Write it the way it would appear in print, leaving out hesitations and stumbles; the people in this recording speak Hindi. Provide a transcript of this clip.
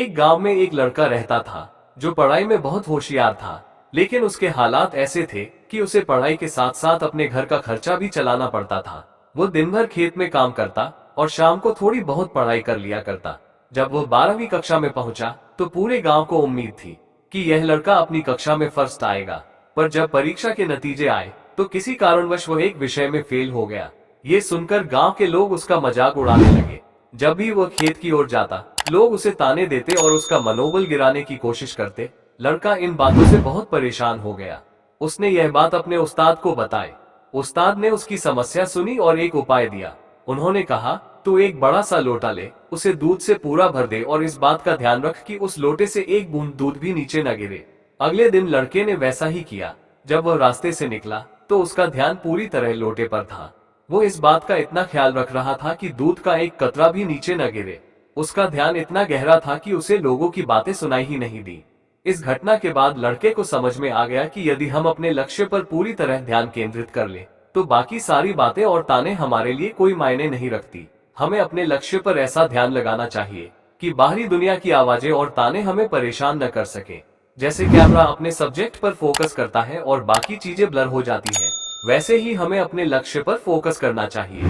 एक गांव में एक लड़का रहता था जो पढ़ाई में बहुत होशियार था, लेकिन उसके हालात ऐसे थे कि उसे पढ़ाई के साथ साथ अपने घर का खर्चा भी चलाना पड़ता था। वो दिन भर खेत में काम करता और शाम को थोड़ी बहुत पढ़ाई कर लिया करता। जब वो 12वीं कक्षा में पहुंचा तो पूरे गांव को उम्मीद थी कि यह लड़का अपनी कक्षा में फर्स्ट आएगा। पर जब परीक्षा के नतीजे आए तो किसी कारणवश वह एक विषय में फेल हो गया। ये सुनकर गांव के लोग उसका मजाक उड़ाने लगे। जब भी वह खेत की ओर जाता, लोग उसे ताने देते और उसका मनोबल गिराने की कोशिश करते। लड़का इन बातों से बहुत परेशान हो गया। उसने यह बात अपने उस्ताद को बताई। उस्ताद ने उसकी समस्या सुनी और एक उपाय दिया। उन्होंने कहा, तू एक बड़ा सा लोटा ले, उसे दूध से पूरा भर दे और इस बात का ध्यान रख कि उस लोटे से एक बूंद दूध भी नीचे न गिरे। अगले दिन लड़के ने वैसा ही किया। जब वह रास्ते से निकला तो उसका ध्यान पूरी तरह लोटे पर था। वो इस बात का इतना ख्याल रख रहा था कि दूध का एक कतरा भी नीचे न गिरे। उसका ध्यान इतना गहरा था कि उसे लोगों की बातें सुनाई ही नहीं दी। इस घटना के बाद लड़के को समझ में आ गया कि यदि हम अपने लक्ष्य पर पूरी तरह ध्यान केंद्रित कर लें, तो बाकी सारी बातें और ताने हमारे लिए कोई मायने नहीं रखती। हमें अपने लक्ष्य पर ऐसा ध्यान लगाना चाहिए कि बाहरी दुनिया की आवाजें और ताने हमें परेशान न कर सके। जैसे कैमरा अपने सब्जेक्ट पर फोकस करता है और बाकी चीजें ब्लर हो जाती है, वैसे ही हमें अपने लक्ष्य पर फोकस करना चाहिए।